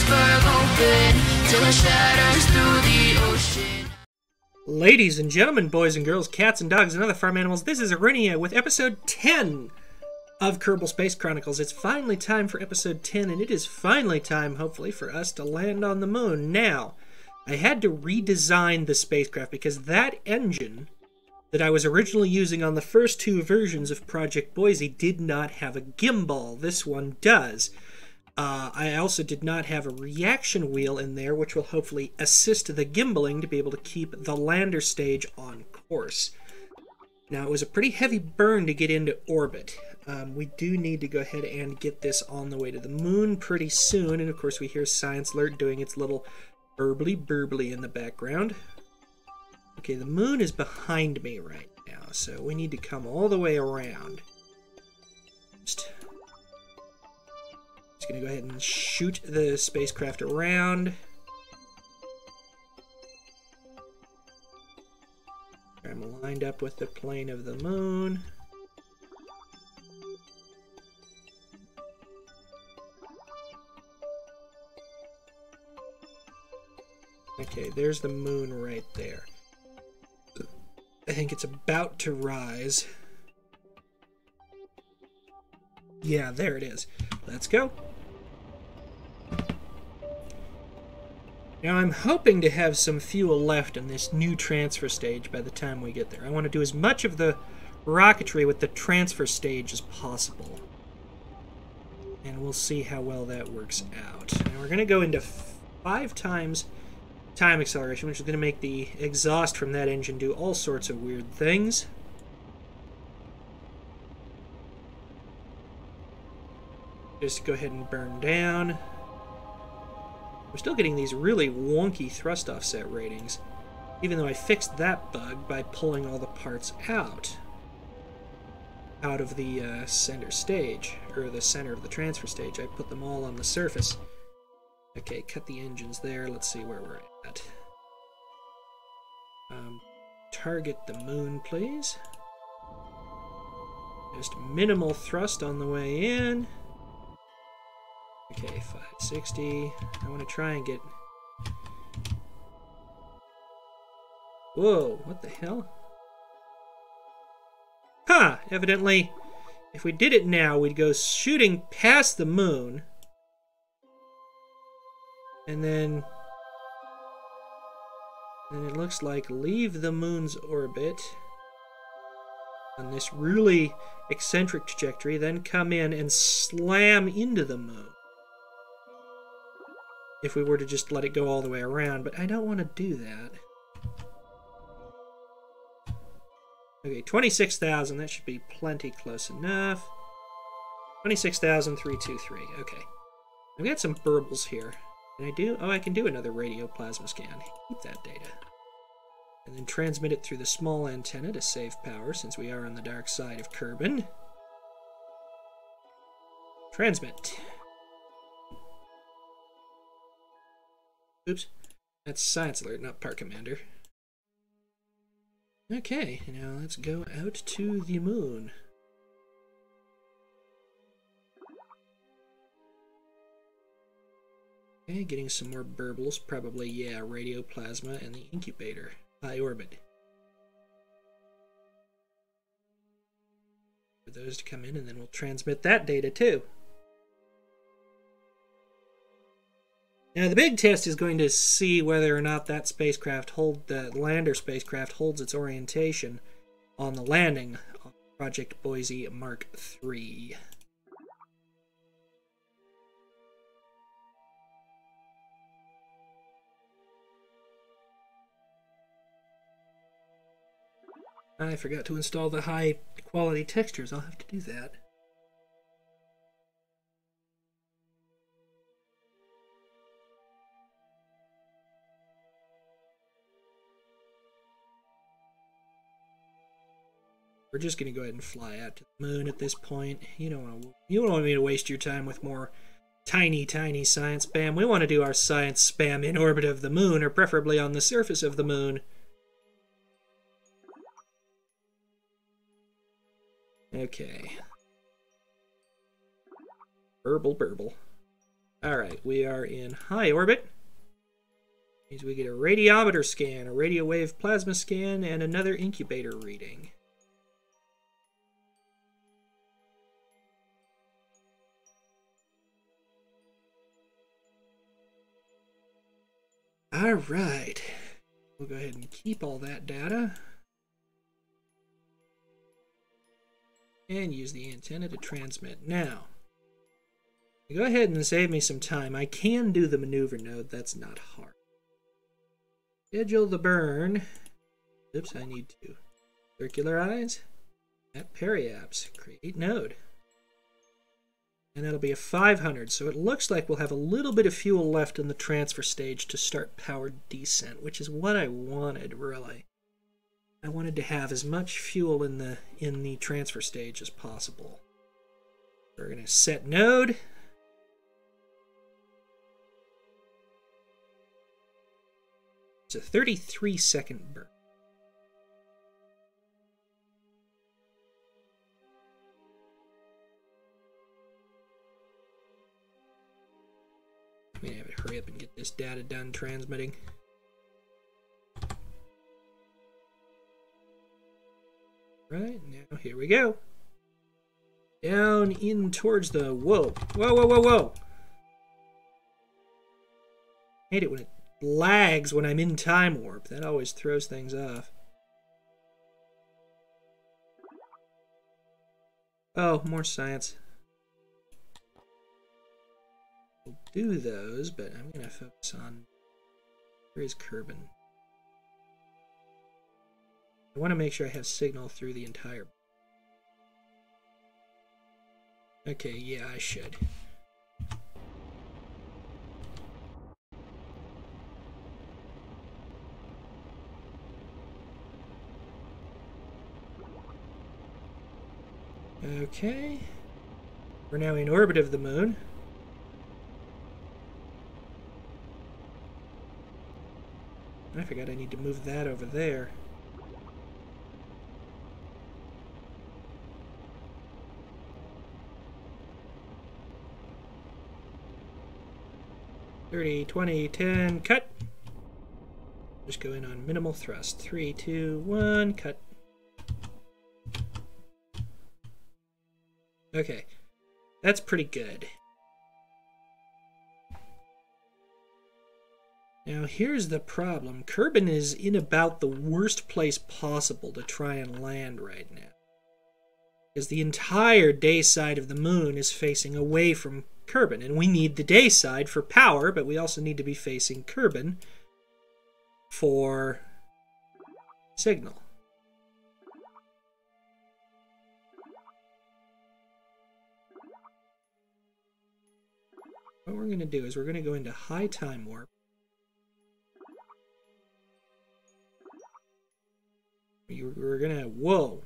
iceberg open till it shatters through the ocean. Ladies and gentlemen, boys and girls, cats and dogs, and other farm animals, this is Arinia with episode 10 of Kerbal Space Chronicles. It's finally time for episode 10, and it is finally time, hopefully, for us to land on the moon. Now, I had to redesign the spacecraft because that engine that I was originally using on the first two versions of Project Boise did not have a gimbal. This one does. I also did not have a reaction wheel in there, which will hopefully assist the gimbaling to be able to keep the lander stage on course. Now, it was a pretty heavy burn to get into orbit. We do need to go ahead and get this on the way to the moon pretty soon, and of course we hear Science Alert doing its little burbly in the background. Okay, the moon is behind me right now, so we need to come all the way around. Just gonna go ahead and shoot the spacecraft around. I'm lined up with the plane of the moon. Okay, there's the moon right there. I think it's about to rise. Yeah, there it is. Let's go. Now, I'm hoping to have some fuel left in this new transfer stage by the time we get there. I want to do as much of the rocketry with the transfer stage as possible. And we'll see how well that works out. Now, we're going to go into 5 times time acceleration, which is going to make the exhaust from that engine do all sorts of weird things. Just go ahead and burn down. We're still getting these really wonky thrust offset ratings, even though I fixed that bug by pulling all the parts out of the center stage, or the center of the transfer stage. I put them all on the surface. Okay, cut the engines there. Let's see where we're at. Target the moon, please. Just minimal thrust on the way in. Okay, 560. I want to try and get... Whoa, what the hell? Huh! Evidently, if we did it now, we'd go shooting past the moon. And then it looks like leave the moon's orbit on this really eccentric trajectory, then come in and slam into the moon. If we were to just let it go all the way around, but I don't want to do that. Okay, 26,000, that should be plenty close enough. 26,323, okay. I've got some burbles here. Can I do? Oh, I can do another radio plasma scan. Keep that data. And then transmit it through the small antenna to save power, since we are on the dark side of Kerbin. Transmit. Oops. That's Science Alert, not Park Commander. Okay, now let's go out to the moon. Okay, getting some more burbles. Probably, yeah, radio plasma and the incubator. High orbit. For those to come in, and then we'll transmit that data too. Now, the big test is going to see whether or not that spacecraft the lander spacecraft holds its orientation on the landing on Project Boise Mark III. I forgot to install the high quality textures. I'll have to do that. We're just going to go ahead and fly out to the moon at this point. You don't want me to waste your time with more tiny science spam. We want to do our science spam in orbit of the moon, or preferably on the surface of the moon. Okay. Burble. Alright, we are in high orbit. Means we get a radiometer scan, a radio wave plasma scan, and another incubator reading. Alright. We'll go ahead and keep all that data. And use the antenna to transmit. Now, go ahead and save me some time. I can do the maneuver node. That's not hard. Schedule the burn. Oops, I need to circularize at periapse. Create node. And that'll be a 500. So it looks like we'll have a little bit of fuel left in the transfer stage to start powered descent, which is what I wanted, really. I wanted to have as much fuel in the transfer stage as possible. We're going to set node. It's a 33-second burn. I'm going to have to hurry up and get this data done transmitting. Right, now here we go. Down in towards the... Whoa. Whoa, whoa, whoa, whoa. Hate it when it lags when I'm in time warp. That always throws things off. Oh, more science. We'll do those, but I'm going to focus on... Where is Kerbal? I want to make sure I have signal through the entire... Okay, yeah, I should. Okay. We're now in orbit of the moon. I forgot I need to move that over there. $30, $20, $10, cut. Just go in on minimal thrust. 3, 2, 1, cut. Okay, that's pretty good. Now here's the problem. Kerbal is in about the worst place possible to try and land right now, because the entire day side of the moon is facing away from Kerbal, and we need the day side for power, but we also need to be facing Kerbal for signal. What we're going to do is we're going to go into high time warp. We're going to... Whoa!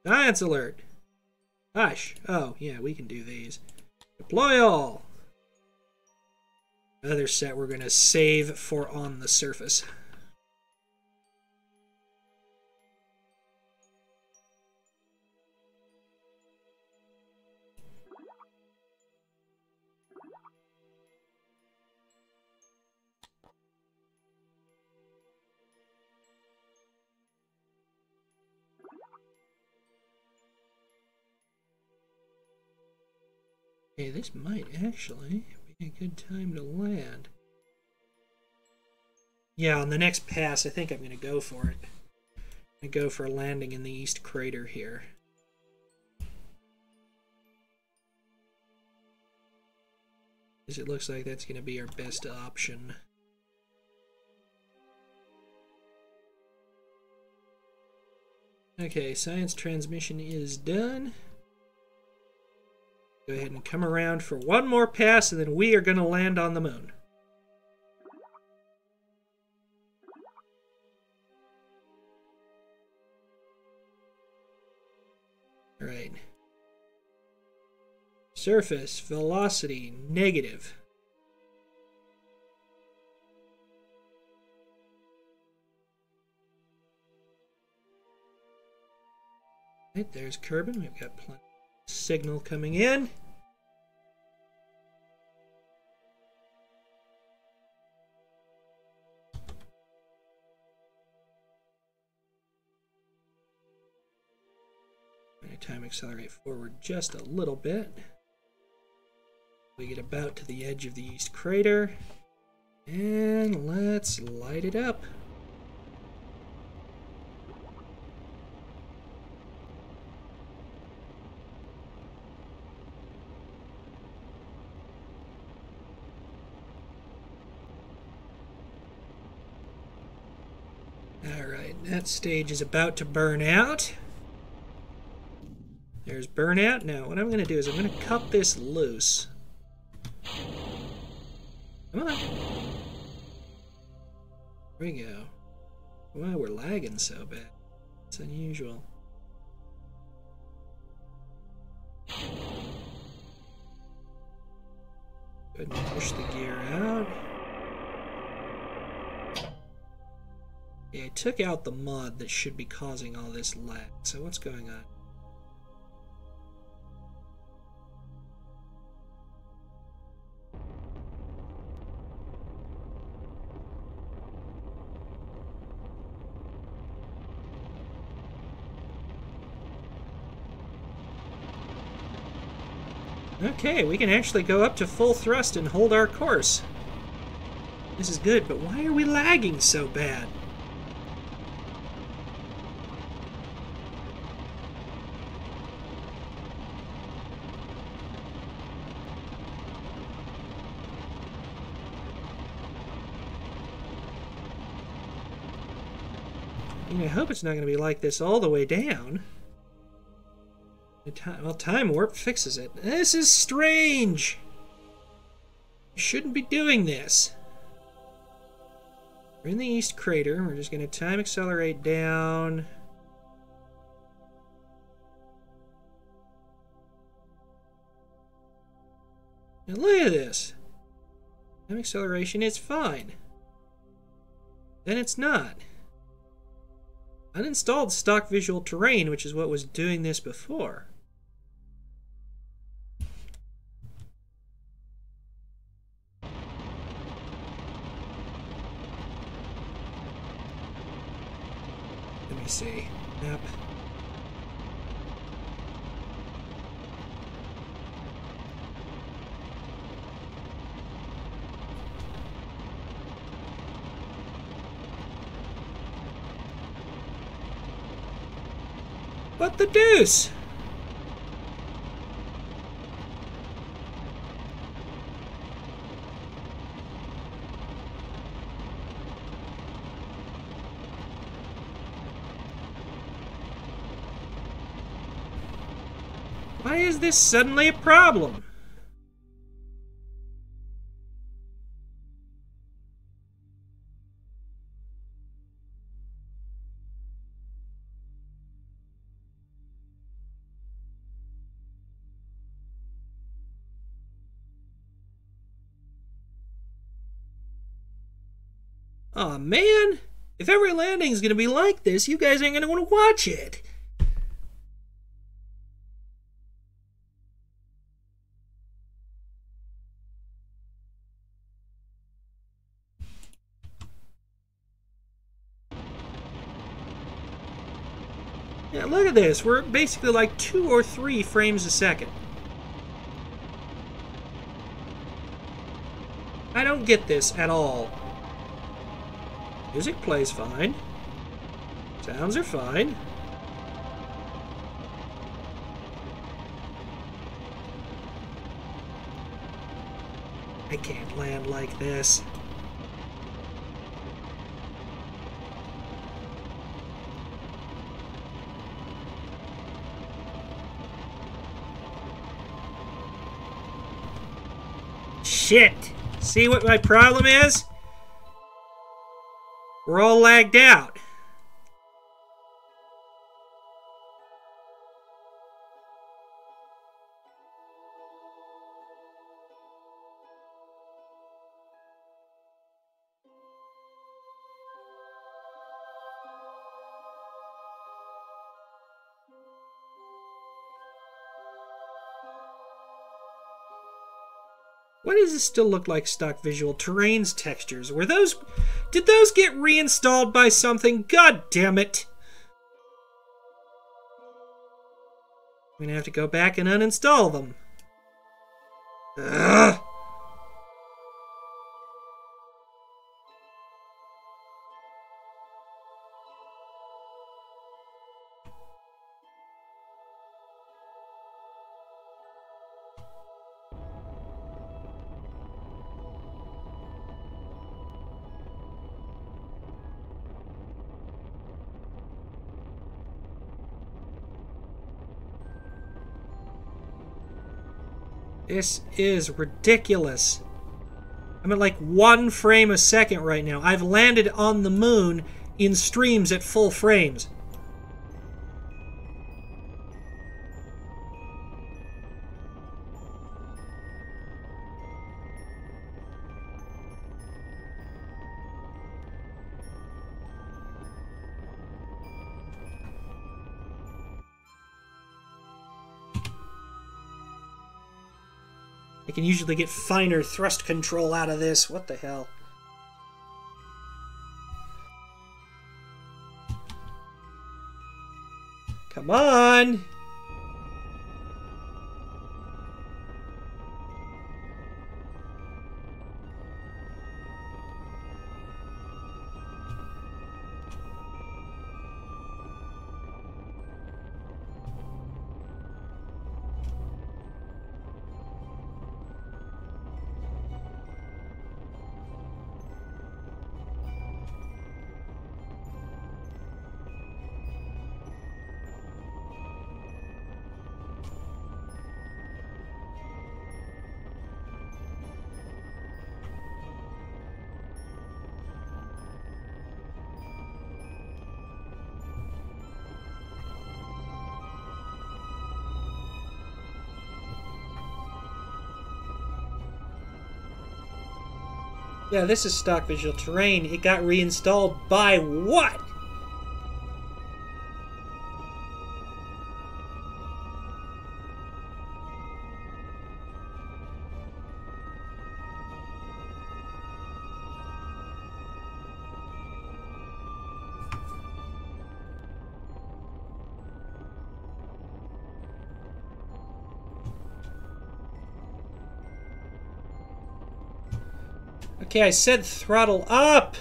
Science alert! Hush! Oh, yeah, we can do these. Deploy all! Another set we're going to save for on the surface. Okay, this might actually be a good time to land. Yeah, on the next pass, I think I'm going to go for it. I'm going to go for a landing in the East Crater here. Because it looks like that's going to be our best option. Okay, science transmission is done. Go ahead and come around for one more pass, and then we are going to land on the moon. All right. Surface velocity negative. Right, there's Kerbal. We've got plenty of signal coming in. time accelerate forward just a little bit. We get about to the edge of the east crater. And let's light it up. Alright, that stage is about to burn out. There's burnout. Now, what I'm going to do is I'm going to cut this loose. Come on. Here we go. Why we're lagging so bad. It's unusual. Go ahead and push the gear out. Yeah, I took out the mod that should be causing all this lag. So what's going on? Okay, we can actually go up to full thrust and hold our course. This is good, but why are we lagging so bad? I hope it's not going to be like this all the way down. Well, time warp fixes it. This is strange. You shouldn't be doing this. We're in the east crater. We're just going to time accelerate down. Now look at this. Time acceleration is fine. Then it's not. Uninstalled stock visual terrain, which is what was doing this before. Let me see. Map. What the deuce? Why is this suddenly a problem? Aw, man! If every landing's gonna be like this, you guys ain't gonna want to watch it! Yeah, look at this. We're basically like 2 or 3 frames a second. I don't get this at all. Music plays fine. Sounds are fine. I can't land like this. Shit! See what my problem is? We're all lagged out. Why does this still look like stock visual terrain's textures? Did those get reinstalled by something? God damn it! I'm gonna have to go back and uninstall them. Ugh. This is ridiculous. I'm at like 1 frame a second right now. I've landed on the moon in streams at full frames. I can usually get finer thrust control out of this. What the hell? Come on! Yeah, this is stock visual terrain. It got reinstalled by what? Okay, I said throttle up!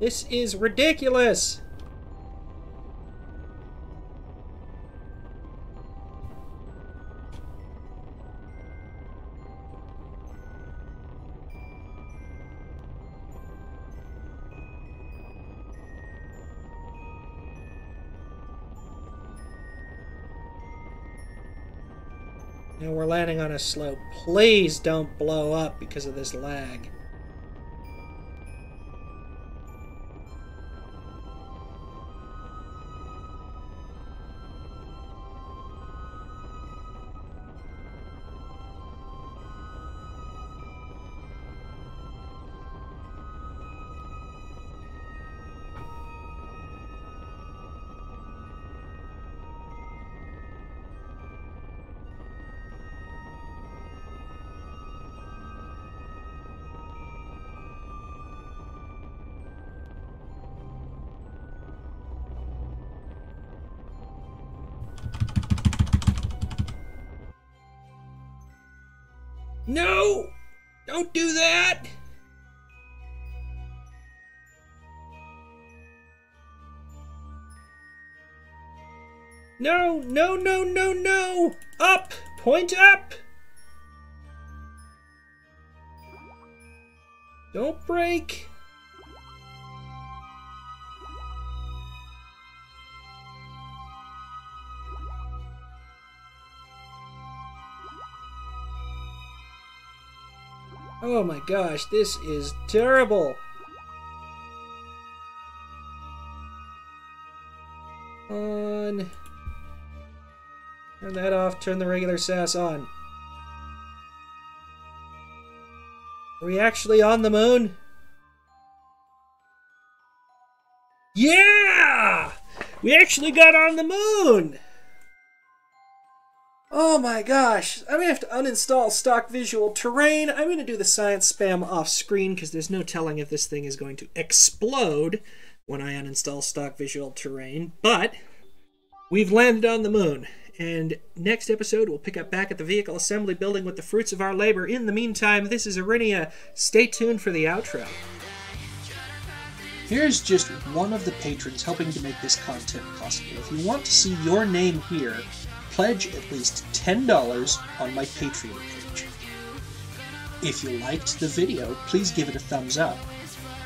This is ridiculous! Now we're landing on a slope. Please don't blow up because of this lag. No! Don't do that! No, no, no, no, no! Up! Point up! Don't break! Oh my gosh, this is terrible! On. Turn that off, turn the regular SAS on. Are we actually on the moon? Yeah! We actually got on the moon! Oh my gosh, I'm gonna have to uninstall stock visual terrain. I'm gonna do the science spam off screen because there's no telling if this thing is going to explode when I uninstall stock visual terrain. But we've landed on the moon, and next episode we'll pick up back at the vehicle assembly building with the fruits of our labor. In the meantime, this is Arinia. Stay tuned for the outro. Here's just one of the patrons helping to make this content possible. If you want to see your name here, pledge at least $10 on my Patreon page. If you liked the video, please give it a thumbs up.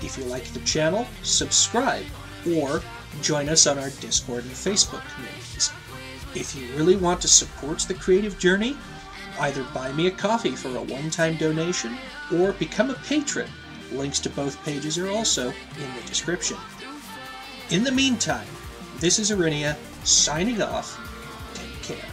If you like the channel, subscribe, or join us on our Discord and Facebook communities. If you really want to support the creative journey, either buy me a coffee for a one-time donation, or become a patron. Links to both pages are also in the description. In the meantime, this is Arinia, signing off. Take care.